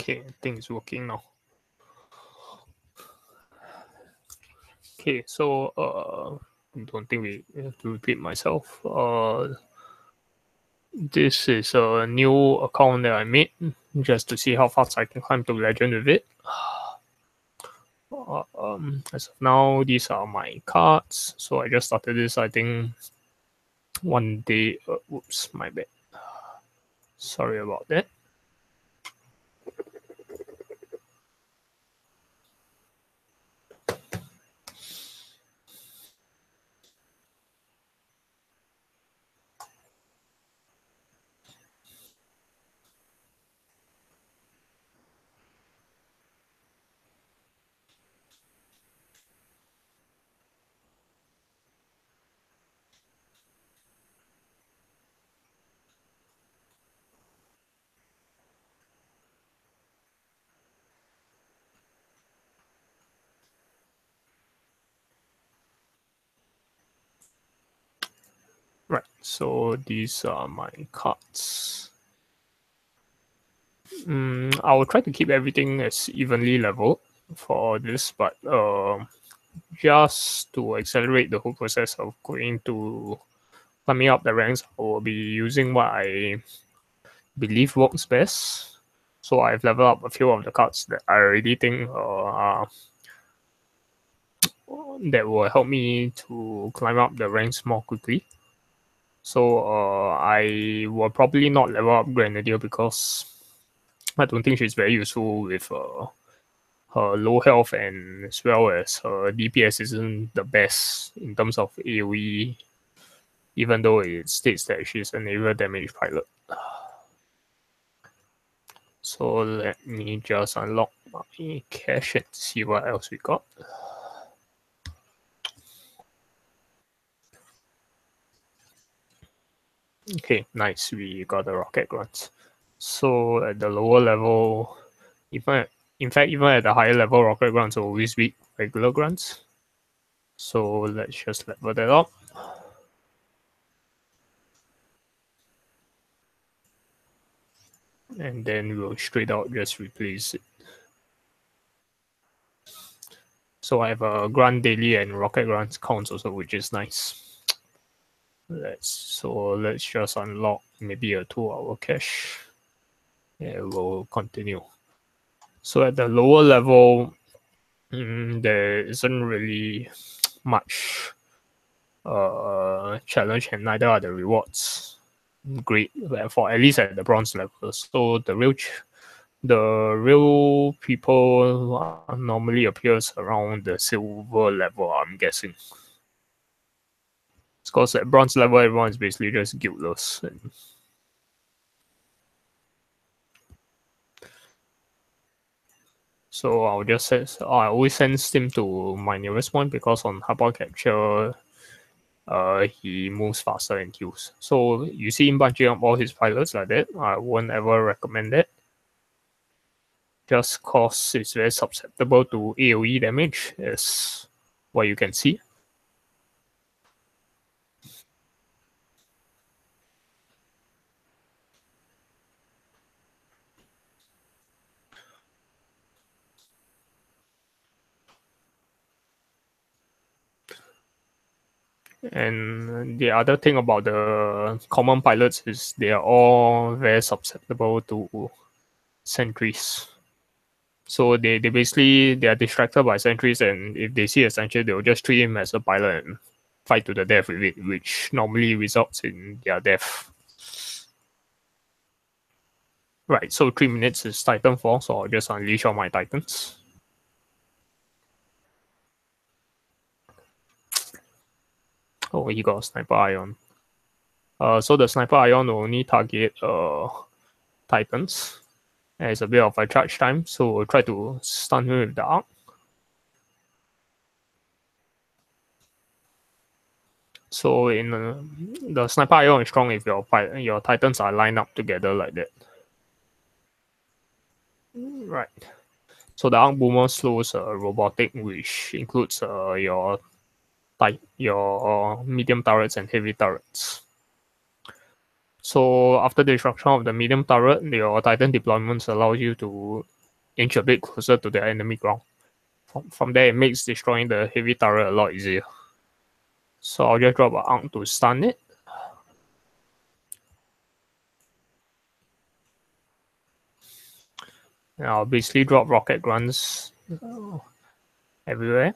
Okay, I think it's working now. Okay, so don't think we have to repeat myself. This is a new account that I made just to see how fast I can climb to legend with it. As of now, these are my cards. So I just started this, I think, one day. Whoops, my bad. Sorry about that. Right, so these are my cards. I will try to keep everything as evenly leveled for this, but just to accelerate the whole process of going to climbing up the ranks, I will be using what I believe works best. So I've leveled up a few of the cards that I already think that will help me to climb up the ranks more quickly. So I will probably not level up Grenadier because I don't think she's very useful with her low health, and as well as her DPS isn't the best in terms of AoE, even though it states that she's an area damage pilot. So let me just unlock my cache and see what else we got. Okay, nice. We got the rocket grunts. So at the lower level, even at the higher level, rocket grunts will always beat regular grunts. So let's just level that up. And then we'll straight out just replace it. So I have a grunt daily and rocket grunts counts also, which is nice. Let's just unlock maybe a 2-hour cache. And we'll continue. So at the lower level, there isn't really much challenge, and neither are the rewards great for at least at the bronze level. So the real people normally appears around the silver level, I'm guessing. It's because at bronze level, everyone is basically just guiltless. So I'll just say, I always send Steam to my nearest point because on hardball capture, he moves faster and heals. So you see him bunching up all his pilots like that. I won't ever recommend that. Just cause it's very susceptible to AoE damage, as what you can see. And the other thing about the common pilots is they are all very susceptible to sentries. So they basically they are distracted by sentries, and if they see a sentry, they'll just treat him as a pilot and fight to the death with it, which normally results in their death. Right, so 3 minutes is Titanfall, so I'll just unleash all my Titans. Oh, he got a Sniper Ion. So the Sniper Ion will only target Titans. And it's a bit of a charge time, so we'll try to stun him with the arc. So in the Sniper Ion is strong if your Titans are lined up together like that. Right. So the arc boomer slows robotic, which includes your medium turrets and heavy turrets. So after the destruction of the medium turret, your Titan deployments allows you to inch a bit closer to the enemy ground. From there, it makes destroying the heavy turret a lot easier. So I'll just drop an arc to stun it. And I'll basically drop rocket grunts everywhere.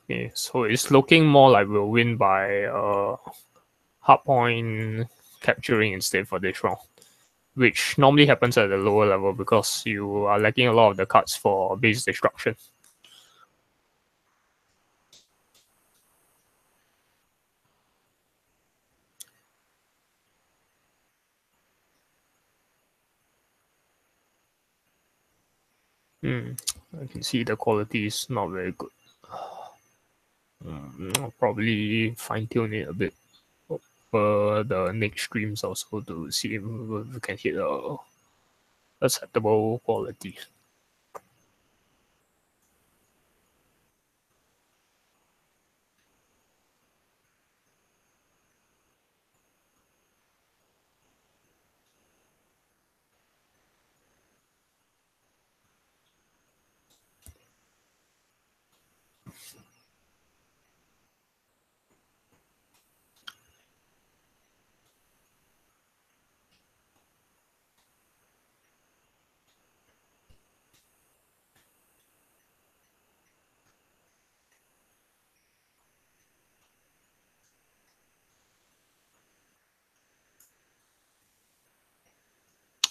Okay, so it's looking more like we'll win by hardpoint capturing instead for this round, which normally happens at the lower level because you are lacking a lot of the cards for base destruction. I can see the quality is not very good. I'll probably fine tune it a bit for the next streams also to see if we can hit a acceptable quality.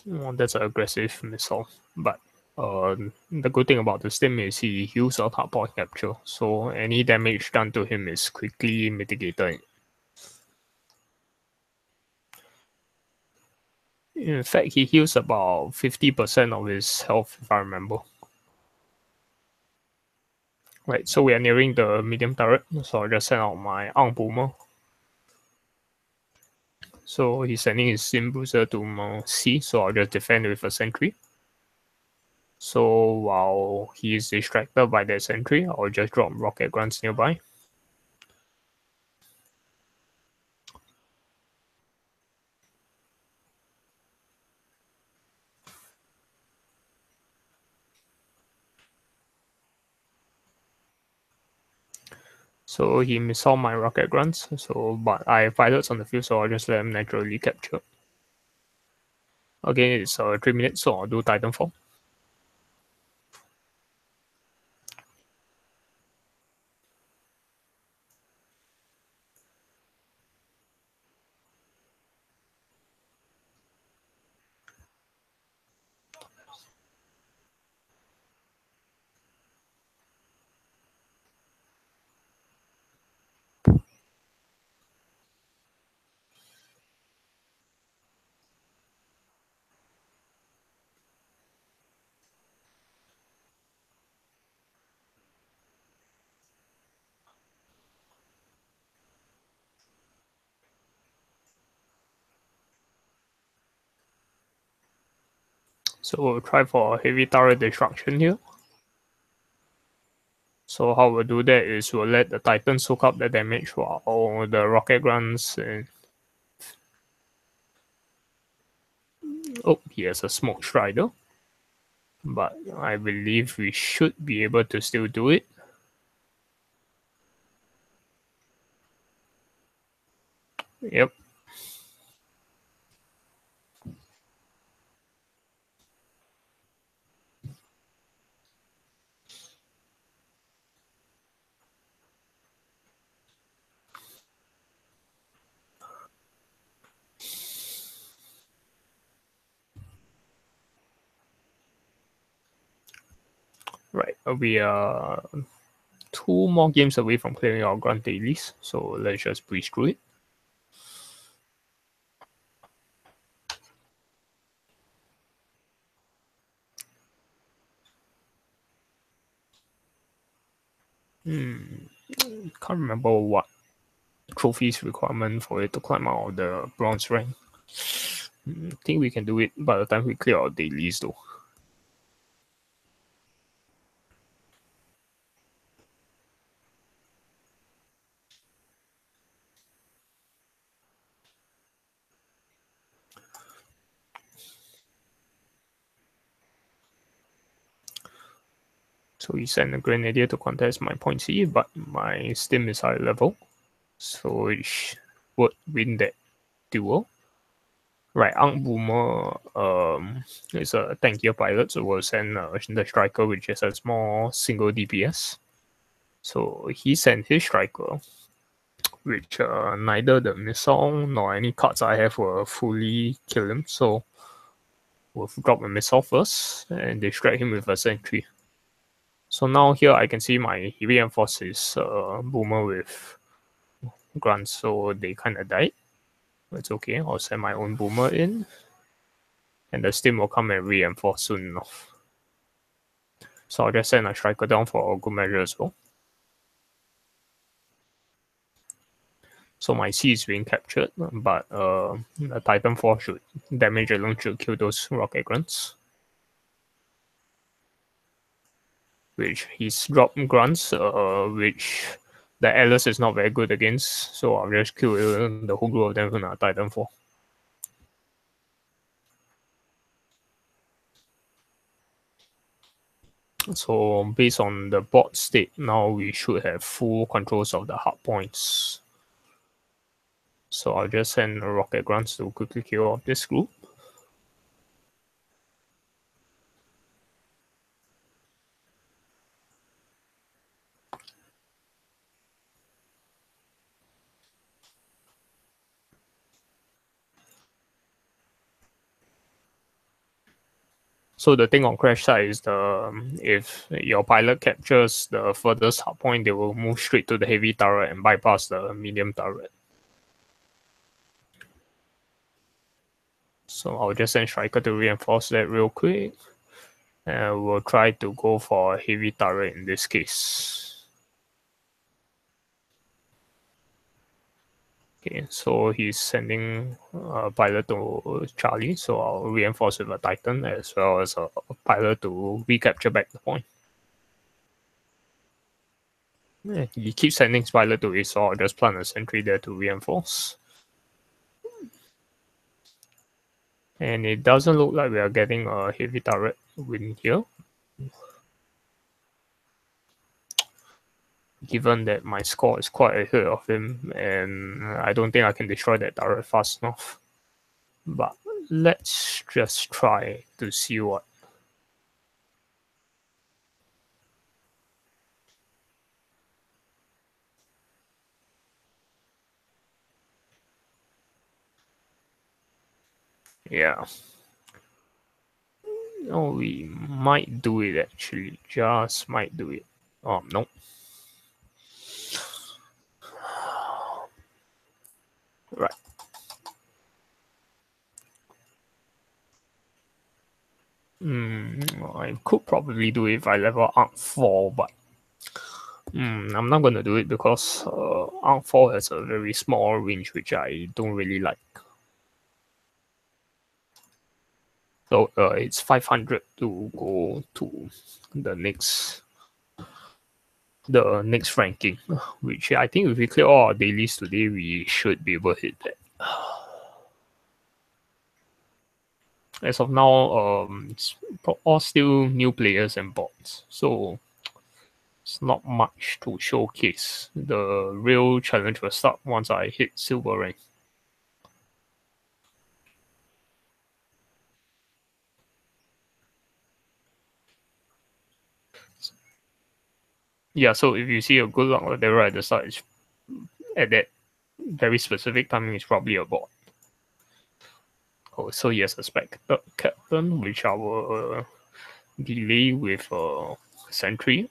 That's an aggressive missile, but the good thing about the stim is he heals out hardpoint capture, so any damage done to him is quickly mitigated. In fact, he heals about 50% of his health, if I remember. Right, so we are nearing the medium turret, so I'll just send out my Arm Boomer. So he's sending his Sim Bruiser to C, so I'll just defend with a sentry. So while he is distracted by that sentry, I'll just drop rocket grunts nearby. So he missed all my rocket grunts. So, but I have pilots on the field, so I'll just let him naturally capture. Again, it's 3 minutes, so I'll do Titanfall. So we'll try for heavy turret destruction here. So how we'll do that is we'll let the Titan soak up the damage while the rocket grunts and oh, he has a smoke strider. But I believe we should be able to still do it. Yep. Right. We are 2 more games away from clearing our grunt dailies, so let's just breeze through it. Can't remember what trophies requirement for it to climb out of the bronze rank. I think we can do it by the time we clear our dailies though. So he sent a grenadier to contest my point C, but my stim is high level, so it would win that duel. Right, Ang Boomer is a tankier pilot, so we'll send the striker, which is a small single DPS. So he sent his striker, which neither the missile nor any cards I have will fully kill him. So we'll drop a missile first and distract him with a sentry. So now here I can see my reinforce is Boomer with grunts, so they kind of died. It's okay, I'll send my own Boomer in, and the stim will come and reinforce soon enough. So I'll just send a striker down for good measure as well. So my C is being captured, but the Titanfall should damage alone should kill those rocket grunts. Which he's dropped grunts, which the Alice is not very good against, so I'll just kill the whole group of them from a Titanfall. So based on the board state, now we should have full controls of the hard points. So I'll just send rocket grunts to quickly kill off this group. So the thing on crash side is if your pilot captures the furthest hard point, they will move straight to the heavy turret and bypass the medium turret. So I'll just send striker to reinforce that real quick. And we'll try to go for a heavy turret in this case. Okay, so he's sending a pilot to Charlie, so I'll reinforce with a Titan as well as a pilot to recapture back the point. Yeah, he keeps sending his pilot to it, so I'll just plant a sentry there to reinforce. And it doesn't look like we are getting a heavy turret win here. Given that my score is quite ahead of him, and I don't think I can destroy that turret fast enough. But let's just try to see what. Yeah. Oh, we might do it actually. Just might do it. Oh, no. Right. I could probably do it if I level Arc 4, but I'm not gonna do it because Arc 4 has a very small range which I don't really like. So it's 500 to go to the next ranking, which I think if we clear all our dailies today, we should be able to hit that. As of now, it's all still new players and bots, so it's not much to showcase. The real challenge will start once I hit silver rank. Yeah, so if you see a good luck or whatever at the start, it's at that very specific timing, is probably a bot. Oh, so yes, a Spectre Captain, which I will delay with a Sentry.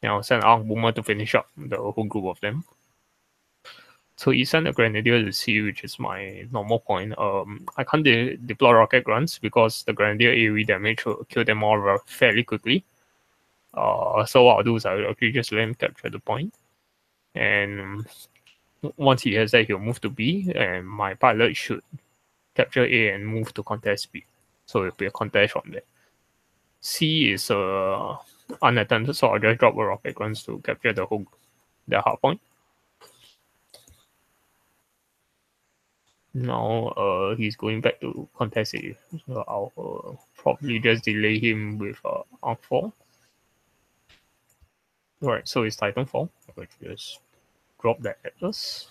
And I'll send Arc Boomer to finish up the whole group of them. So he sent a Grenadier to C, which is my normal point. I can't deploy Rocket Grunts because the Grenadier AoE damage will kill them all fairly quickly. So what I'll do is I'll actually just let him capture the point. And once he has that, he'll move to B, and my pilot should capture A and move to contest B. So it'll be a contest from there. C is unattended, so I'll just drop a rocket guns to capture the hard point. Now he's going back to contest A, so I'll probably just delay him with Arc 4. Right, so it's Titanfall. I'll just drop that Atlas.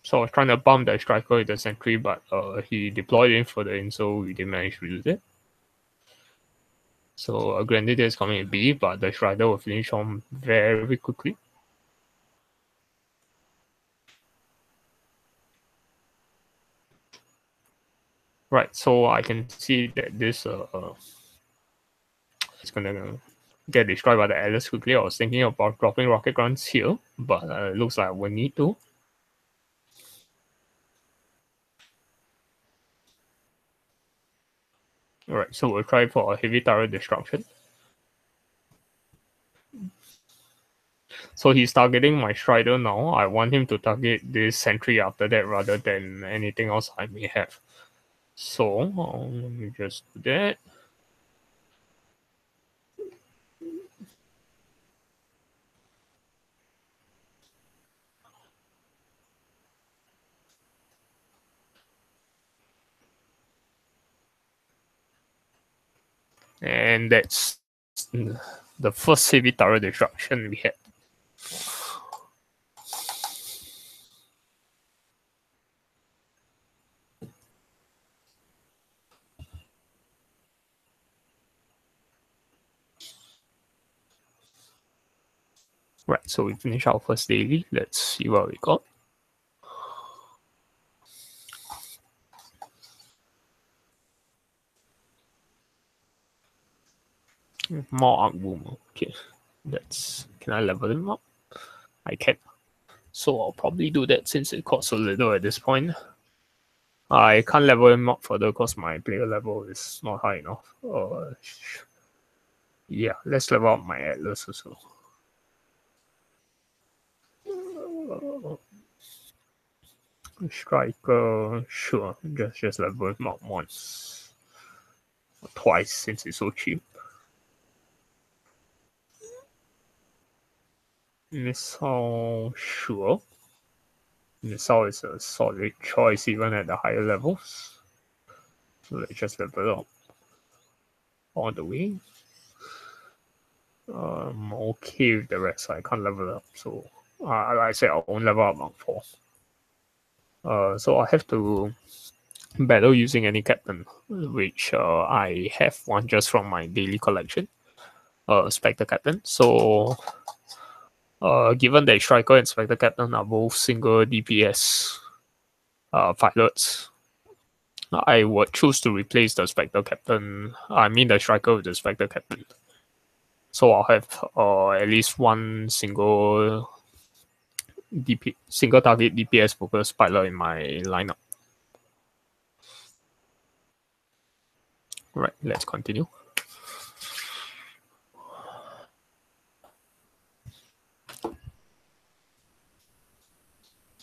So I was trying to bump that striker with the sentry, but he deployed in further in, so we didn't manage to use it. So a Grenadier is coming in B, but the Strider will finish on very quickly. Right, so I can see that this is gonna get destroyed by the Atlas quickly. I was thinking about dropping rocket guns here, but it looks like we need to. Alright, so we'll try for a heavy turret destruction. So he's targeting my Strider now. I want him to target this sentry after that rather than anything else I may have. So let me just do that. And that's the first heavy turret destruction we had. Right, so we finish our first daily. Let's see what we got. More arc boomer. Okay, that's can I level him up? I can. So I'll probably do that since it costs so little at this point. I can't level him up further because my player level is not high enough. Yeah, let's level up my Atlas also. Striker, sure. Just level him up once. Or twice since it's so cheap. Missile, sure. Missile is a solid choice even at the higher levels. So let's just level up all the way. I'm okay with the rest. I can't level up, so like I said, I won't level up Mark 4. So I have to battle using any captain, which I have one just from my daily collection, Spectre Captain. So given that Striker and Spectre Captain are both single DPS pilots, I would choose to replace the Spectre Captain. I mean the Striker with the Spectre Captain. So I'll have at least one single target DPS focused pilot in my lineup. Right, let's continue.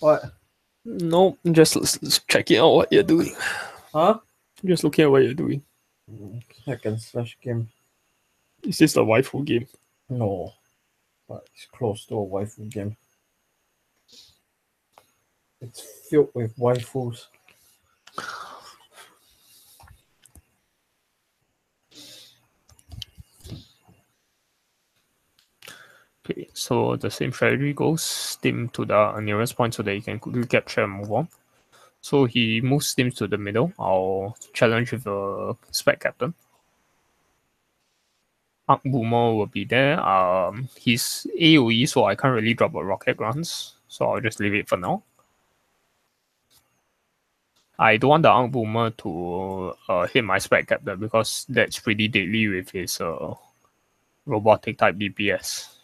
What? No, just checking out what you're doing. Huh? Just looking at what you're doing. Hack-and-slash game. Is this a waifu game? No. But it's close to a waifu game. It's filled with waifus. Okay, so the same strategy goes. Steam to the nearest point so that you can quickly capture and move on. So he moves Steam to the middle. I'll challenge with a Spec Captain. Arc Boomer will be there. He's AoE, so I can't really drop a rocket grants. So I'll just leave it for now. I don't want the Arc Boomer to hit my Spec Captain because that's pretty deadly with his robotic type DPS.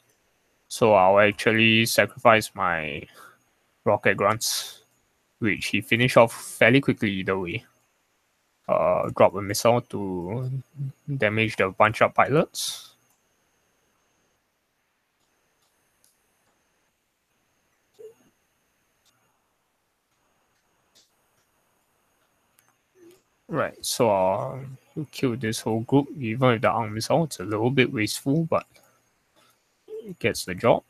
So I'll actually sacrifice my rocket grants, which he finished off fairly quickly either way. Drop a missile to damage the bunch up pilots. Right, so I'll kill this whole group. Even with the arm missile, it's a little bit wasteful, but it gets the job.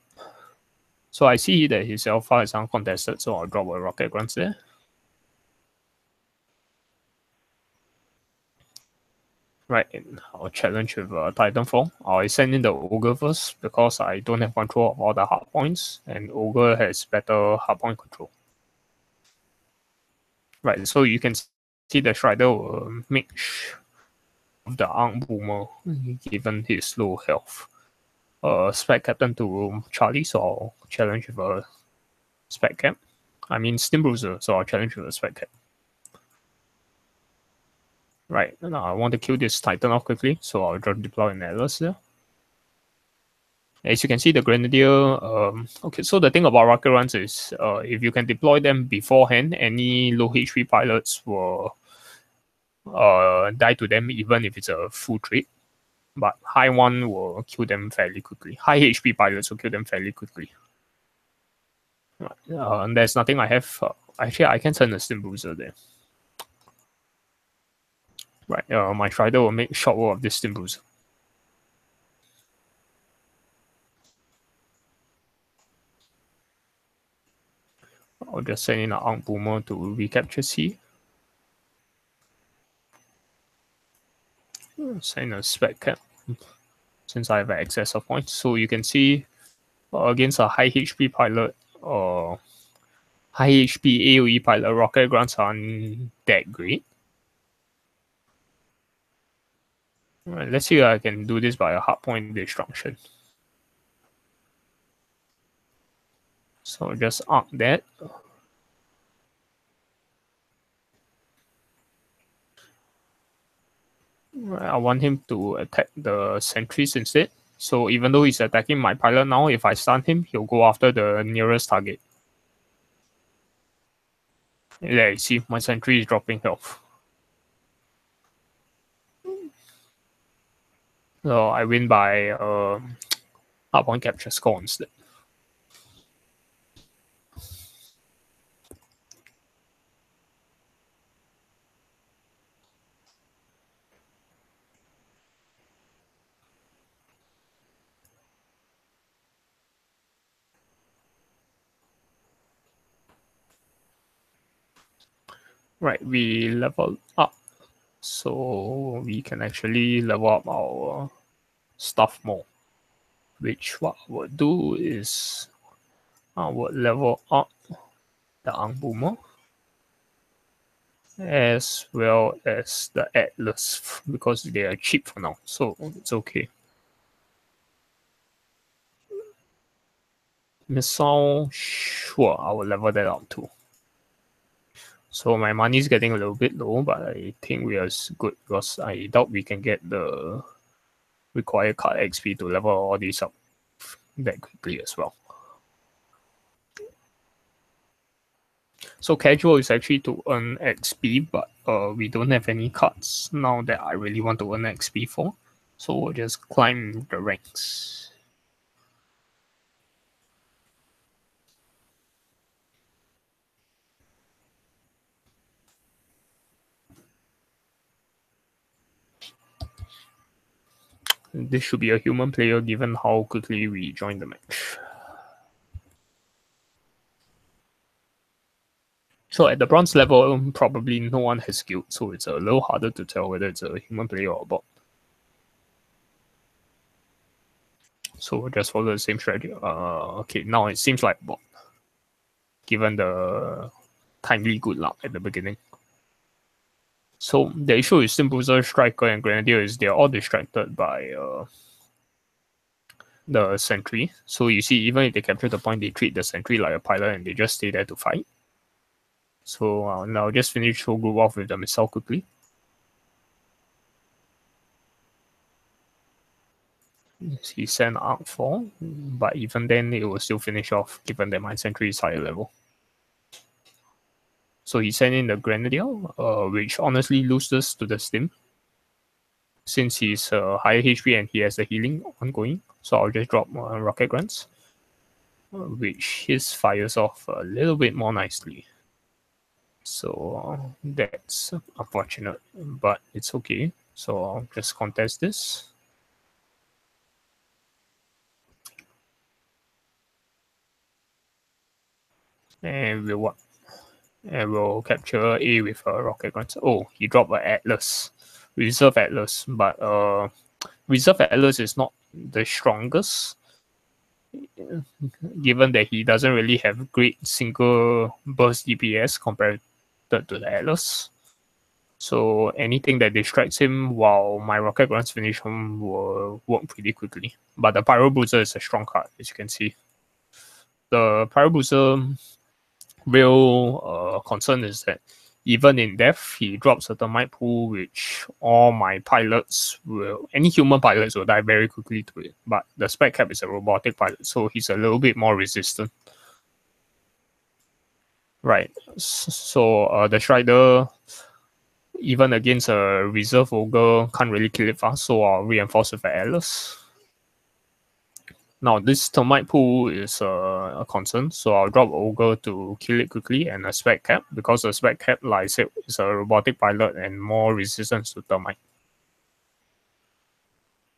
So I see that his alpha is uncontested, so I'll drop a rocket grunts there. Right, I'll challenge with Titanfall. I send in the Ogre first because I don't have control of all the hard points, and Ogre has better hard point control. Right, so you can see the Strider will make the Arm Boomer given his low health. Spec Captain to Charlie, so I'll challenge with a Spec Cap. I mean Steam Bruiser, so I'll challenge with a Spec Cap. Right, now I want to kill this Titan off quickly, so I'll just deploy an Atlas there. As you can see, the Grenadier. Okay, so the thing about rocket runs is, if you can deploy them beforehand, any low HP pilots will die to them, even if it's a full trade. But high one will kill them fairly quickly. High HP pilots will kill them fairly quickly. And there's nothing I have. Actually, I can send a Steam Bruiser there. Right, my Strider will make short work of this Steam Bruiser. I'll just send in an Arc Boomer to recapture C. Send a Spec Cap since I have excess of points. So you can see against a high HP pilot or high HP AoE pilot, rocket grunts aren't that great. Right, let's see if I can do this by a hardpoint destruction. So just arc that. I want him to attack the sentries instead. So even though he's attacking my pilot now, if I stun him, he'll go after the nearest target. Yeah, you see, my sentry is dropping health. So I win by hardpoint capture score instead. Right, we level up. So we can actually level up our stuff more. Which what I would do is I would level up the Arc Boomer as well as the Atlas because they are cheap for now, so it's okay. Missile, sure, I will level that up too. So my money is getting a little bit low, but I think we are good because I doubt we can get the required card XP to level all these up that quickly as well. So casual is actually to earn XP, but we don't have any cards now that I really want to earn XP for. So we'll just climb the ranks. This should be a human player given how quickly we join the match. So at the bronze level, probably no one has skilled, so it's a little harder to tell whether it's a human player or a bot. So we'll just follow the same strategy. Okay, now it seems like bot, given the timely good luck at the beginning. So the issue with Steam Bruiser, Striker, and Grenadier is they're all distracted by the sentry. So you see, even if they capture the point, they treat the sentry like a pilot and they just stay there to fight. So now just finish whole group off with the missile quickly. He sent Arc 4, but even then it will still finish off given that my sentry is higher level. So he sent in the Grenadier, which honestly loses to the Stim. Since he's higher HP and he has the healing ongoing, so I'll just drop Rocket Grunts, which his fires off a little bit more nicely. So that's unfortunate, but it's okay. So I'll just contest this. And we'll what? And we'll capture A with a rocket gun. Oh, he dropped an Atlas. Reserve Atlas, but Reserve Atlas is not the strongest, given that he doesn't really have great single burst DPS compared to the Atlas. So anything that distracts him while my Rocket Grunts finish him will work pretty quickly. But the Pyro Bruiser is a strong card, as you can see. The Pyro Bruiser real concern is that even in death, he drops a thermite pool, which all my pilots will, any human pilots will die very quickly to it. But the spec cap is a robotic pilot, so he's a little bit more resistant. Right. So the Strider, even against a reserve ogre, can't really kill it fast, so I'll reinforce with Atlas. Now, this termite pool is a concern, so I'll drop ogre to kill it quickly and a spec cap, because the spec cap, like I said, is a robotic pilot and more resistance to termite.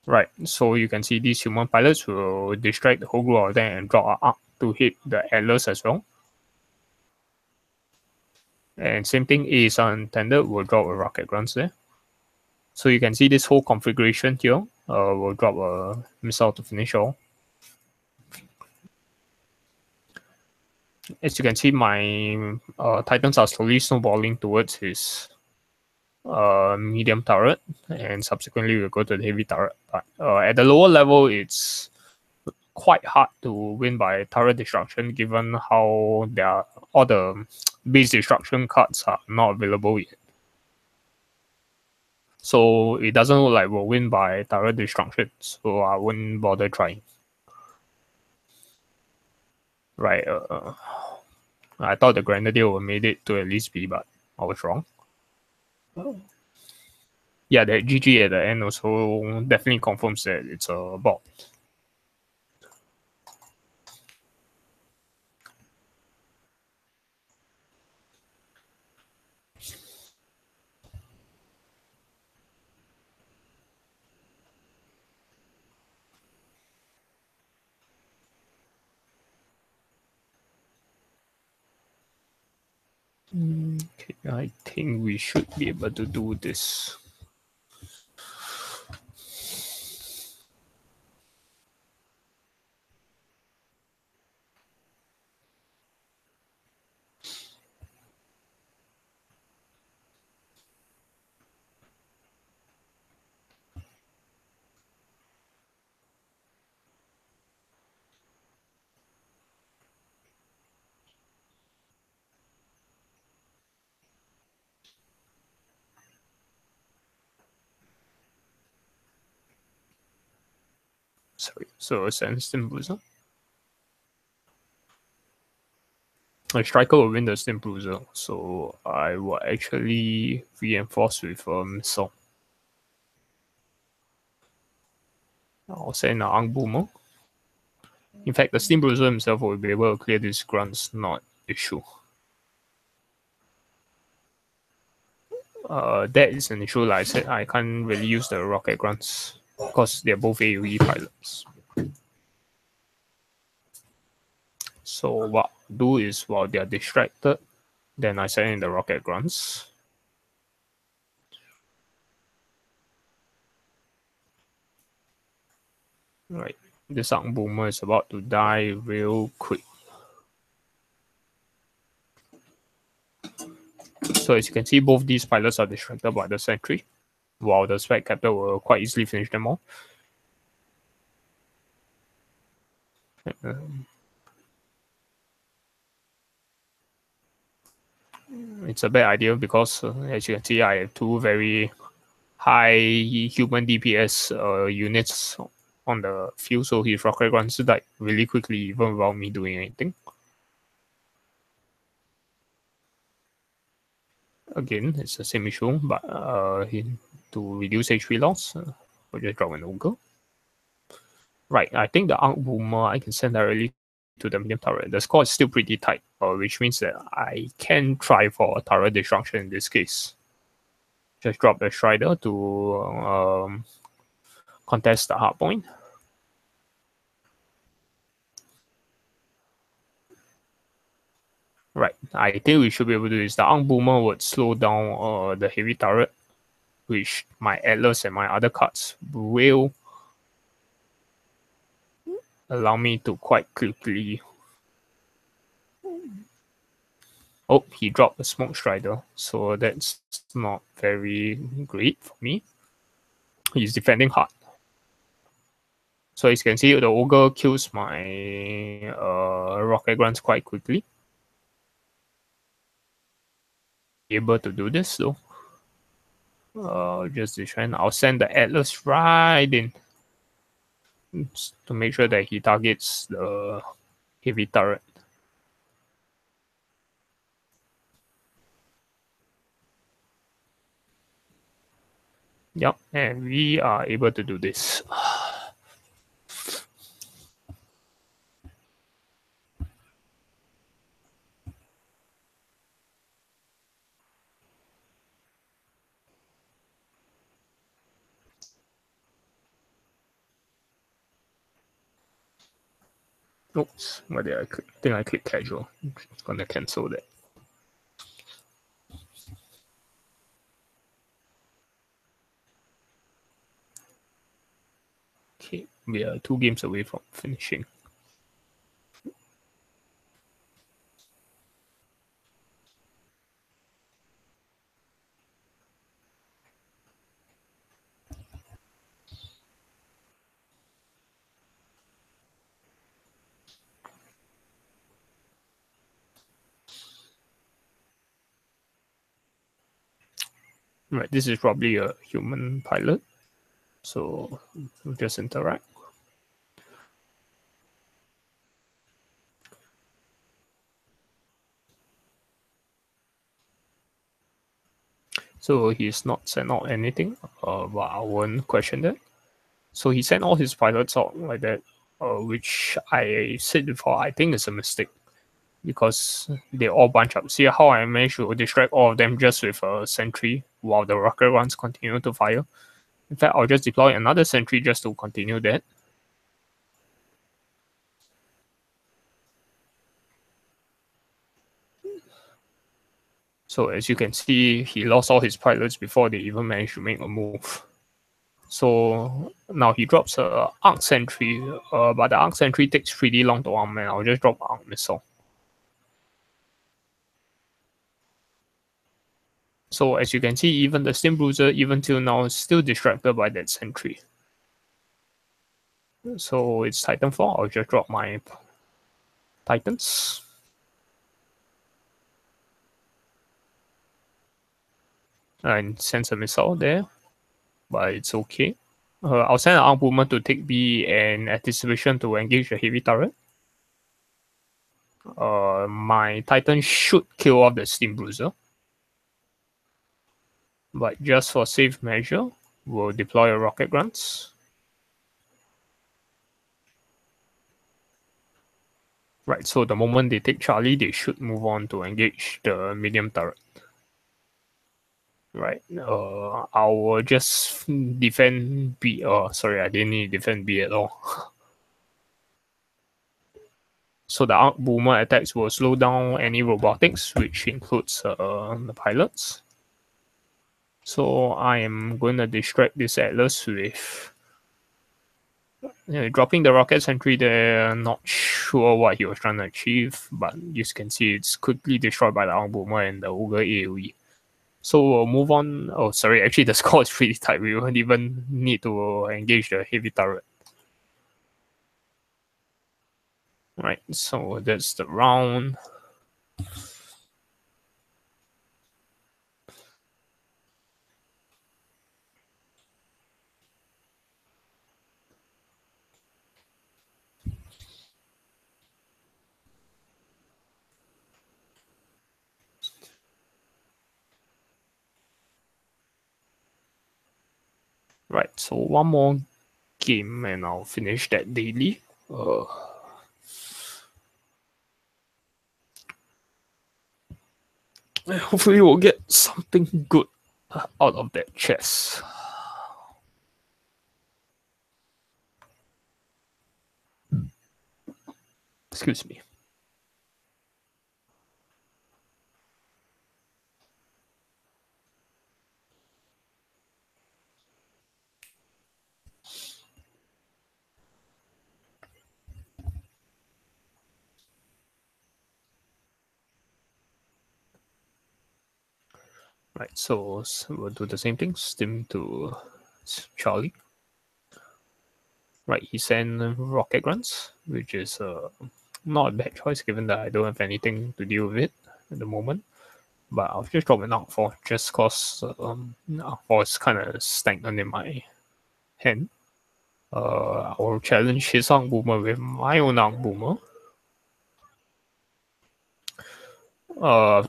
Right, so you can see these human pilots will distract the whole group of them and drop an arc to hit the Atlas as well. And same thing is untended, will drop a rocket grunts there. So you can see this whole configuration here will drop a missile to finish all. As you can see, my Titans are slowly snowballing towards his medium turret, and subsequently we'll go to the heavy turret. But at the lower level, it's quite hard to win by turret destruction, given how all the base destruction cards are not available yet. So it doesn't look like we'll win by turret destruction, so I wouldn't bother trying. Right, I thought the Grenadier would made it to at least B, but I was wrong. Yeah, the GG at the end also definitely confirms that it's a bot. Okay, I think we should be able to do this. Sorry, so Stem Bruiser. A striker will win the Stem Bruiser, so I will actually reinforce with a missile. I'll send an Ang Boomer. In fact, the Steam Bruiser himself will be able to clear these grunts, not issue. That is an issue. Like I said, I can't really use the rocket grunts because they're both AoE pilots. So what I'll do is, while they're distracted, then I send in the rocket grunts. Right, this Arc Boomer is about to die real quick. So as you can see, both these pilots are distracted by the sentry, while the spec captor will quite easily finish them all. It's a bad idea because, as you can see, I have two very high human DPS units on the field, so his rocket runs died really quickly, even without me doing anything. Again, it's the same issue, but to reduce HP loss, we'll just drop an ogre. Right, I think the Arc Boomer I can send directly to the medium turret. The score is still pretty tight, which means that I can try for a turret destruction in this case. Just drop the Strider to contest the hard point. Right, I think we should be able to do this. The Arc Boomer would slow down the heavy turret, which my Atlas and my other cards will allow me to quite quickly. Oh, he dropped a Smoke Strider, so that's not very great for me. He's defending hard. So as you can see, the Ogre kills my Rocket Grunts quite quickly. Able to do this though. Just defend. I'll send the Atlas right in to make sure that he targets the heavy turret. Yep, and we are able to do this. Oops, what did I click? I think I clicked casual. I'm gonna cancel that. Okay, we are 2 games away from finishing. Right, this is probably a human pilot, so we'll just interact. So he's not sent out anything, but I won't question that. So he sent all his pilots out like that, which I said before, I think is a mistake because they all bunch up. See how I managed to distract all of them just with a sentry while the rocket runs continue to fire. In fact, I'll just deploy another sentry just to continue that. So as you can see, he lost all his pilots before they even managed to make a move. So now he drops a arc sentry, but the arc sentry takes pretty long to arm, and I'll just drop arc missile. So as you can see, even the Steam Bruiser, even till now, is still distracted by that sentry. So it's Titanfall. I'll just drop my Titans. And send a missile there, but it's okay. I'll send an arm boomer to take B and anticipation to engage the heavy turret. My Titan should kill off the Steam Bruiser. But just for safe measure, we'll deploy a Rocket Grunts. Right, so the moment they take Charlie, they should move on to engage the medium turret. Right, I will just defend B. Oh, sorry, I didn't need to defend B at all. So the arc boomer attacks will slow down any robotics, which includes the pilots. So I am going to distract this Atlas with dropping the rocket sentry there. Not sure what he was trying to achieve, but you can see it's quickly destroyed by the arc boomer and the ogre AoE. So we'll move on. Oh, sorry, actually the score is pretty tight. We won't even need to engage the heavy turret. Right, so that's the round. Right, so one more game and I'll finish that daily. Hopefully we'll get something good out of that chest. Excuse me. Right, so we'll do the same thing. Stim to Charlie. Right, he sent rocket grunts, which is not a bad choice given that I don't have anything to deal with it at the moment. But I'll just drop an Outfall just cause Outfall is kind of stagnant in my hand. I'll challenge his Arc Boomer with my own Arc Boomer. I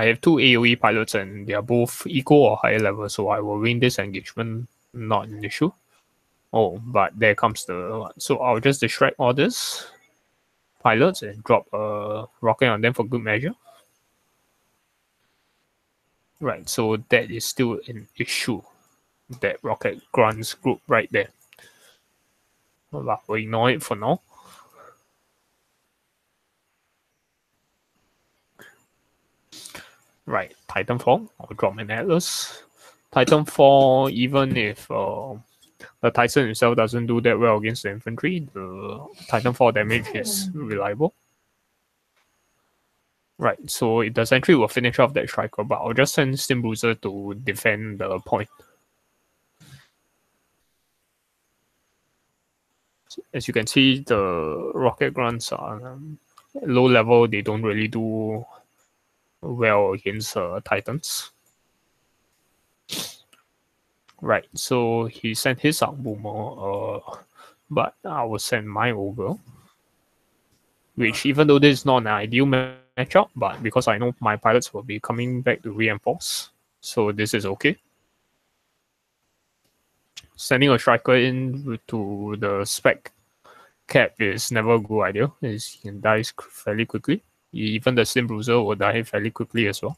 have two AoE pilots and they are both equal or higher level, so I will win this engagement, not an issue. Oh, but there comes the so I'll just distract all this pilots and drop a rocket on them for good measure. Right, so that is still an issue. That rocket grunts group right there. But we'll ignore it for now. Right, Titanfall. I'll drop an Atlas. Titanfall, even if the Titan himself doesn't do that well against the infantry, the Titanfall damage is reliable. Right, so the sentry will finish off that striker, but I'll just send Stim Bruiser to defend the point. As you can see, the rocket grunts are low level, they don't really do well against Titans. Right, so he sent his Arc Boomer, but I will send my Ogre. Which, even though this is not an ideal matchup, but because I know my pilots will be coming back to reinforce, so this is okay. Sending a striker in to the spec cap is never a good idea, as he can die fairly quickly. Even the Stim Bruiser will die fairly quickly as well.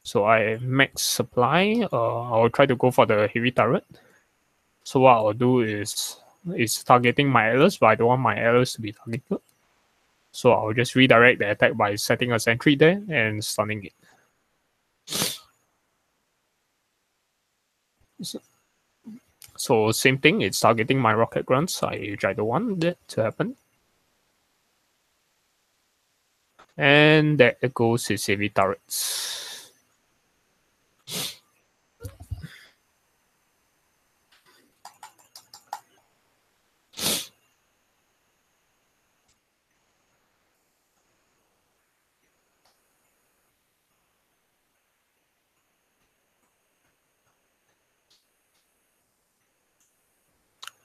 So I have max supply. I'll try to go for the heavy turret. So what I'll do is targeting my Atlas, but I don't want my Atlas to be targeted. So I'll just redirect the attack by setting a sentry there and stunning it. So same thing, it's targeting my rocket grunts, which I don't want that to happen. And there goes his heavy turrets.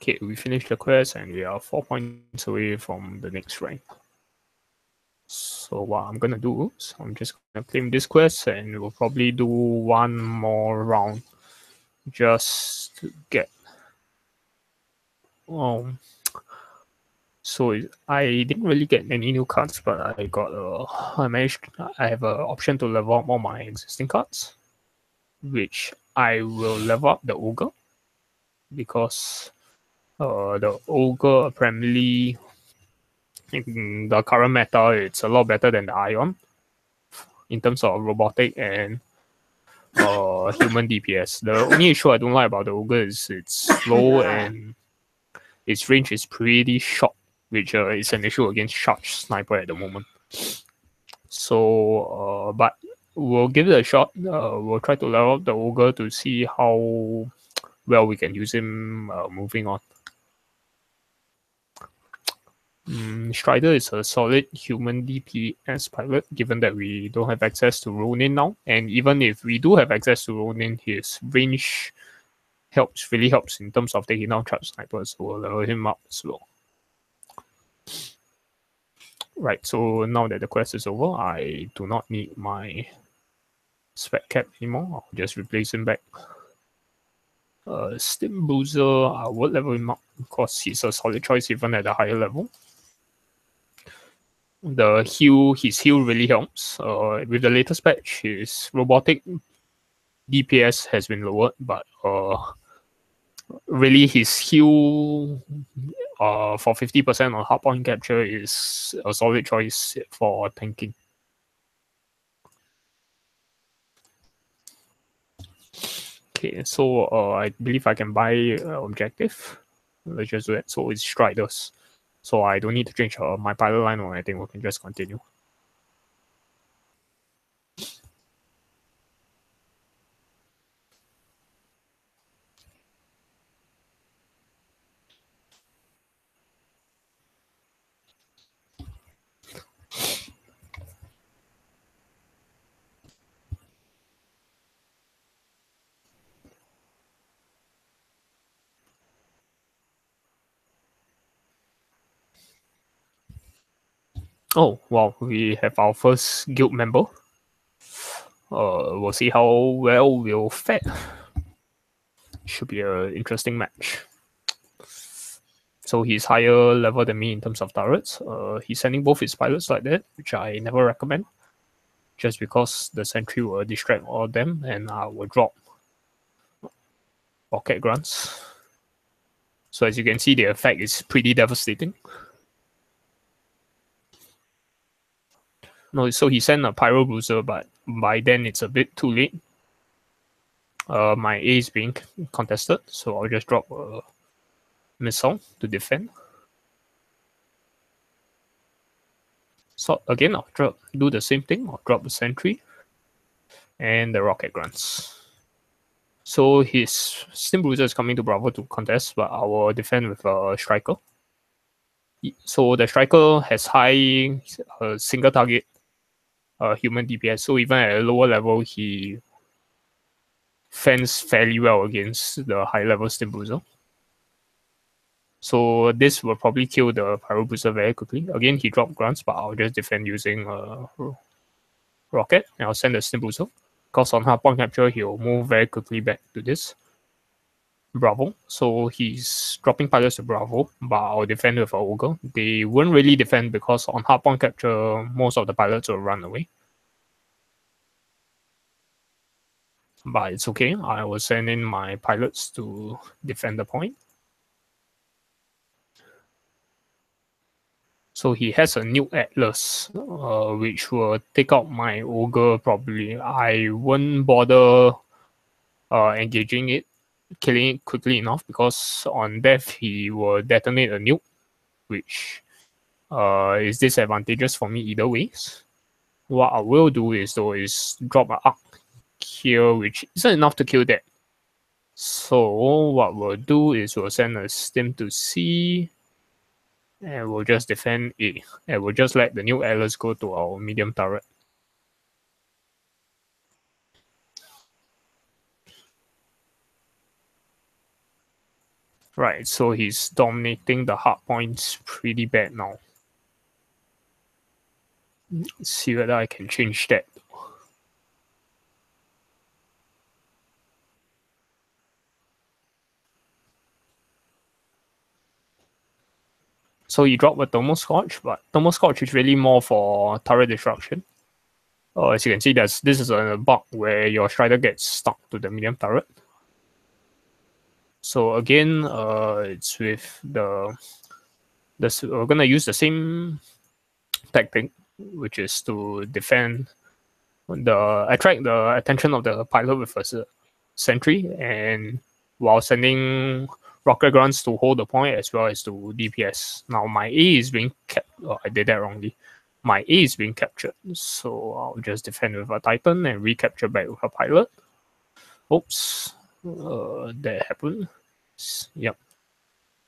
Okay, we finished the quest and we are 4 points away from the next rank. So what I'm gonna do is I'm just gonna claim this quest and we'll probably do one more round just to get so I didn't really get any new cards, but I have an option to level up all my existing cards, which I will level up the Ogre because the Ogre apparently in the current meta it's a lot better than the Ion in terms of robotic and human DPS. The only issue I don't like about the Ogre is it's slow and its range is pretty short, which is an issue against charge sniper at the moment. So, but we'll give it a shot. We'll try to level up the Ogre to see how well we can use him moving on. Strider is a solid human DPS pilot, given that we don't have access to Ronin now. And even if we do have access to Ronin, his range really helps in terms of taking down charge snipers, so we'll level him up as well. Right, so now that the quest is over, I do not need my spec cap anymore. I'll just replace him back. Stim Bruiser, I would level him up because he's a solid choice even at a higher level. His heal really helps. With the latest patch, his robotic DPS has been lowered, but really his heal for 50% on hardpoint capture is a solid choice for tanking. Okay, so I believe I can buy objective. Let's just do that. So it's Striders. So I don't need to change my pilot line or anything. We can just continue. Oh wow, we have our first guild member. We'll see how well we'll fare. Should be an interesting match. So he's higher level than me in terms of turrets. He's sending both his pilots like that, which I never recommend. Just because the sentry will distract all of them and I will drop rocket grunts. So as you can see, the effect is pretty devastating. No, so he sent a pyro bruiser, but by then it's a bit too late. My A is being contested, so I'll just drop a missile to defend. So again, I'll do the same thing. I'll drop the sentry and the rocket grunts. So his steam bruiser is coming to Bravo to contest, but I will defend with a striker. So the striker has high single target human DPS. So even at a lower level, he fends fairly well against the high level steam bruiser. So this will probably kill the pyro bruiser very quickly. Again, he dropped grunts, but I'll just defend using rocket, and I'll send the steam bruiser. Because on hardpoint capture, he'll move very quickly back to this Bravo. So he's dropping pilots to Bravo, but I'll defend with an ogre. They won't really defend because on hardpoint capture, most of the pilots will run away. But it's okay. I will send in my pilots to defend the point. So he has a new Atlas, which will take out my ogre probably. I won't bother engaging it, killing it quickly enough, because on death he will detonate a nuke, which is disadvantageous for me either ways. What I will do is drop an arc here, which isn't enough to kill that. So what we'll do is we'll send a stim to C, and we'll just defend A, and we'll just let the new Atlas go to our medium turret. Right, so he's dominating the hard points pretty bad now. Let's see whether I can change that. So he dropped a Thermal Scorch, but Thermal Scorch is really more for turret destruction. As you can see, this is a bug where your Strider gets stuck to the medium turret. So again, it's with we're gonna use the same tactic, which is to defend attract the attention of the pilot with a sentry, and while sending rocket grunts to hold the point as well as to DPS. Now my A is being kept. Oh, I did that wrongly. My A is being captured, so I'll just defend with a Titan and recapture back with a pilot. Oops, that happened. Yep.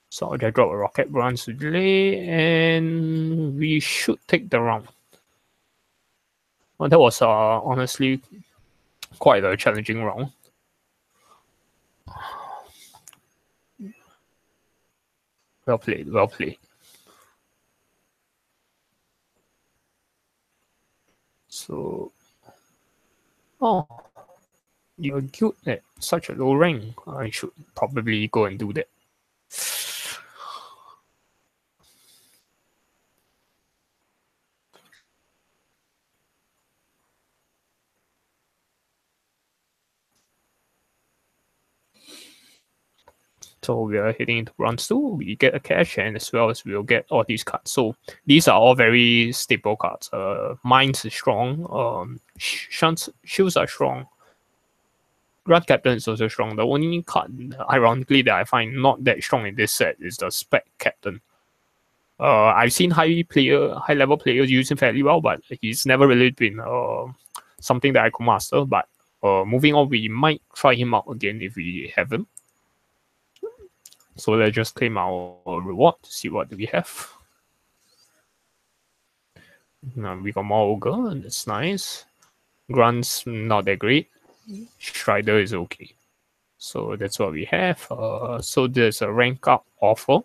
So I'll just drop a rocket grunts to delay, and we should take the round. Well, that was honestly quite a challenging round. Well played, well played. So, oh, you're good at such a low rank. I should probably go and do that. So we are heading into round 2. We get a cash, and as well as we'll get all these cards. So these are all very staple cards. Mines is strong. Shields are strong. Grand Captain is also strong. The only card, ironically, that I find not that strong in this set is the Spec Captain. I've seen high level players use him fairly well, but he's never really been something that I could master. But moving on, we might try him out again if we have him. So let's just claim our reward to see what do we have. Now we got more ogre, and that's nice. Grunts not that great. Strider is okay. So that's what we have. So there's a rank up offer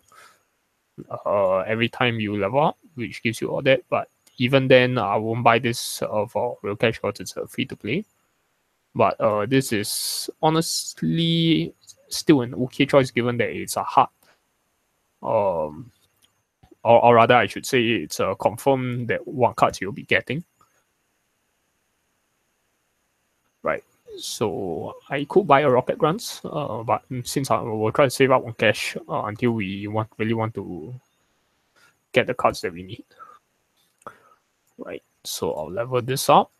every time you level up, which gives you all that. But even then, I won't buy this for real cash because it's free to play. But this is honestly still an okay choice given that it's a hard, um, or rather, I should say it's a confirm that one card you'll be getting. Right. So I could buy a rocket grants, but since I will try to save up on cash until we really want to get the cards that we need. Right. So I'll level this up.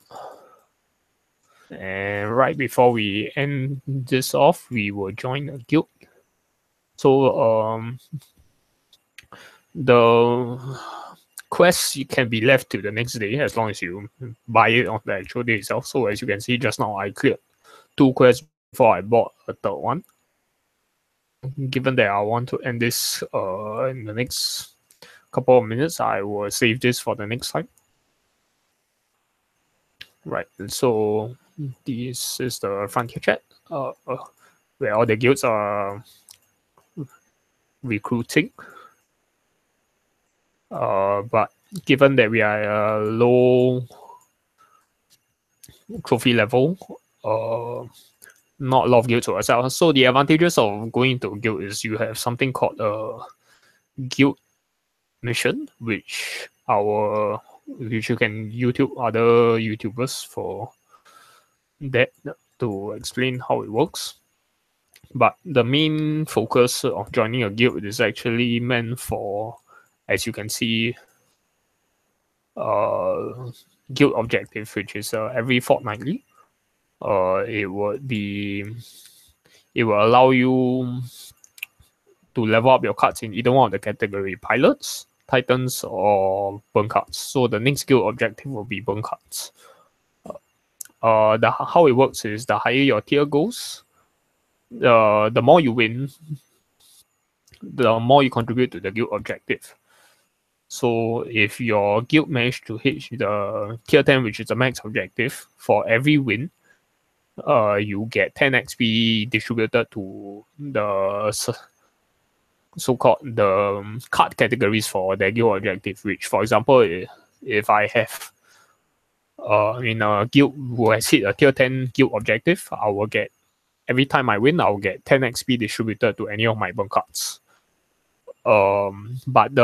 And right before we end this off, we will join a guild. So the quest can be left to the next day as long as you buy it on the actual day itself. So as you can see just now, I cleared 2 quests before I bought a third one. Given that I want to end this in the next couple of minutes, I will save this for the next time. Right, so this is the frontier chat, where all the guilds are recruiting. But given that we are a low trophy level, not a lot of guilds to ourselves. So the advantages of going to a guild is you have something called a guild mission, which you can YouTube other YouTubers for that to explain how it works. But the main focus of joining a guild is actually meant for, as you can see, guild objective, which is every fortnightly. It will allow you to level up your cards in either one of the category pilots, titans, or burn cards. So the next guild objective will be burn cards. How it works is the higher your tier goes, the more you win, the more you contribute to the guild objective. So if your guild managed to hit the tier 10, which is the max objective, for every win, you get 10 XP distributed to the so-called the card categories for the guild objective. Which, for example, if I have in a guild who has hit a tier 10 guild objective, I will get every time I win, I'll get 10 XP distributed to any of my burn cards. But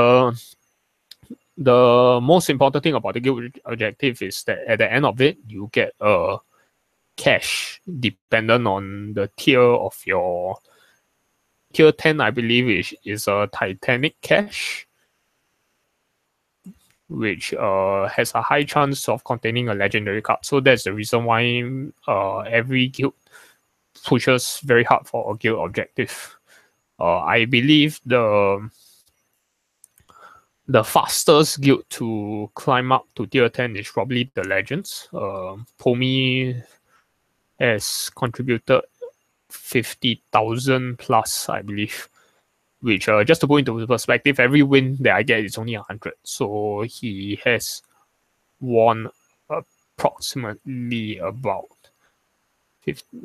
the most important thing about the guild objective is that at the end of it, you get a cash dependent on the tier of your tier 10, I believe, is a Titanic cash, which has a high chance of containing a legendary card. So that's the reason why every guild pushes very hard for a guild objective. I believe the fastest guild to climb up to tier 10 is probably the Legends. Pomi has contributed 50,000 plus, I believe. Which, just to put into perspective, every win that I get is only 100. So he has won approximately about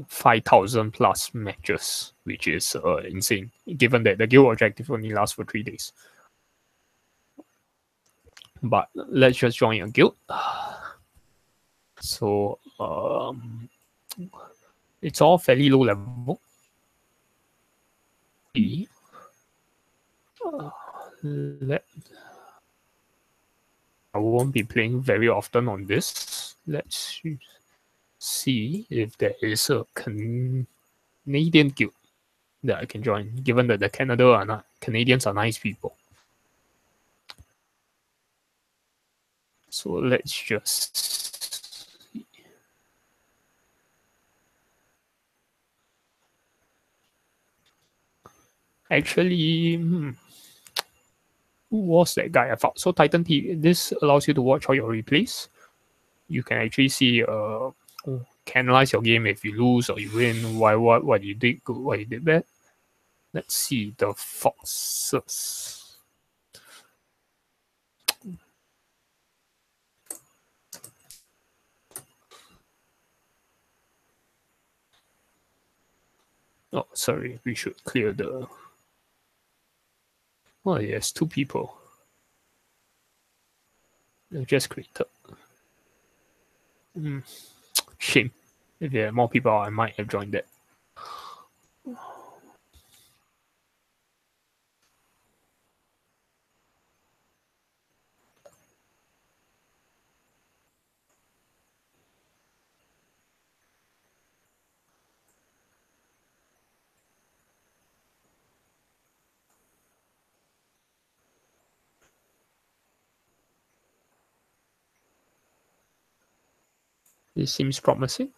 5,000 plus matches, which is insane, given that the guild objective only lasts for 3 days. But let's just join a guild. So it's all fairly low level. I won't be playing very often on this. Let's see if there is a Canadian guild that I can join, given that the Canadians are nice people. So let's just see. Actually, who was that guy I found? So Titan TV, this allows you to watch all your replays. You can actually see can analyze your game if you lose or you win, what you did good, what you did bad. Let's see the foxes. Oh, sorry, we should clear the. Oh, yes, 2 people. just created. Shame. If there are more people, I might have joined that. This seems promising.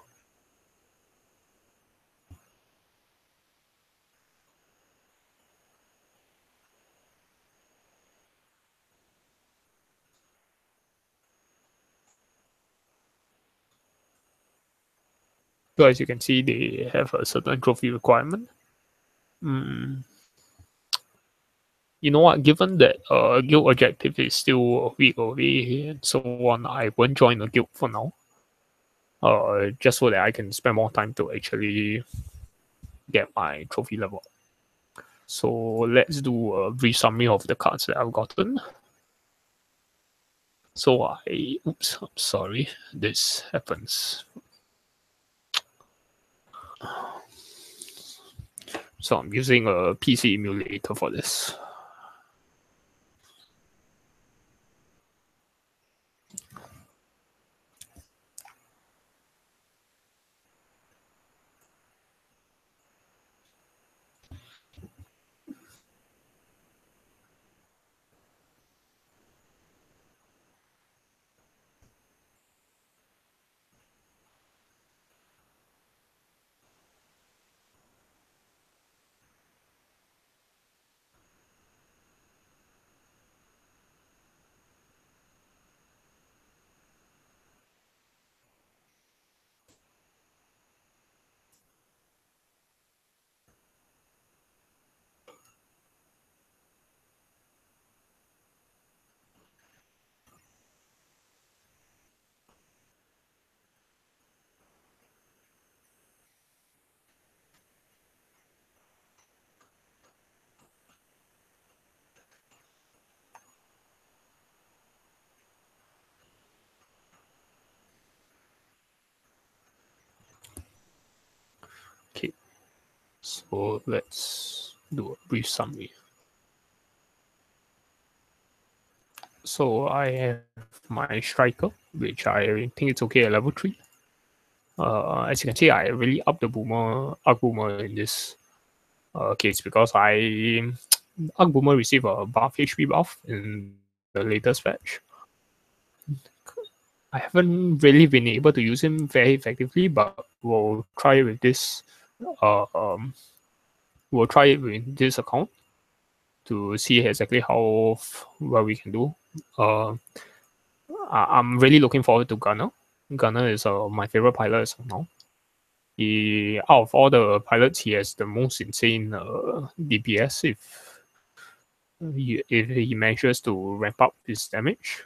So as you can see, they have a certain trophy requirement. You know what? Given that guild objective is still a week away and so on, I won't join a guild for now. Just so that I can spend more time to actually get my trophy level. So let's do a brief summary of the cards that I've gotten. So I'm sorry, this happens. So I'm using a PC emulator for this. Okay, so let's do a brief summary. So I have my striker, which I think it's okay at level 3. As you can see, I really up the Arc Boomer in this case because Arc Boomer received a buff HP buff in the latest patch. I haven't really been able to use him very effectively, but we'll try with this. We'll try it with this account to see exactly how well we can do. I'm really looking forward to Gunner. Gunner is my favorite pilot as of now. Out of all the pilots, he has the most insane DPS if he manages to ramp up his damage.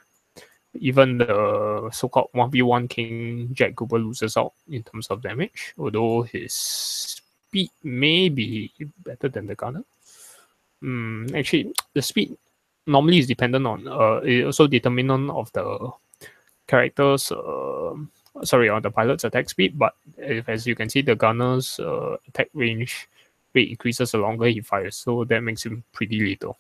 Even the so-called 1v1 King Jack Cooper loses out in terms of damage, although his speed may be better than the Gunner. Actually, the speed normally is dependent on it also determinant of the characters on the pilot's attack speed, but as you can see, the gunner's attack range rate increases the longer he fires, so that makes him pretty lethal.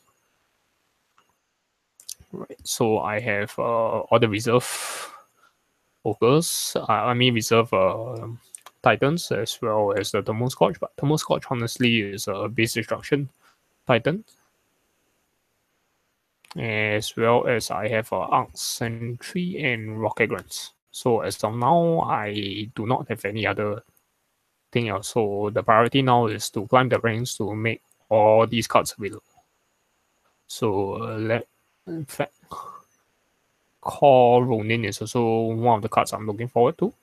Right, so I have all the reserve ogres, reserve titans as well as the thermal scorch, but thermal scorch honestly is a base destruction titan, as well as I have Arc Sentry and Rocket Grants. So as of now, I do not have any other thing else. So the priority now is to climb the ranks to make all these cards available. So in fact, Core Ronin is also one of the cards I'm looking forward to.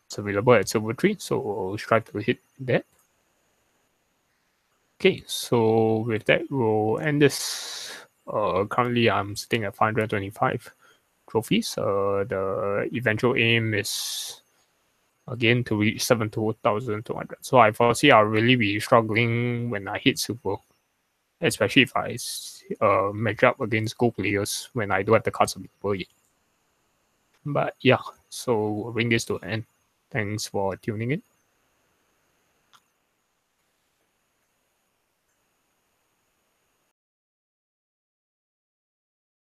It's available at Silver 3, so I'll strive to hit that. Okay, so with that, we'll end this. Currently, I'm sitting at 525 trophies. The eventual aim is again to reach 7,200. So I foresee I'll really be struggling when I hit silver, especially if I match up against gold players when I don't have the cards available yet. But yeah, so we'll bring this to an end. Thanks for tuning in.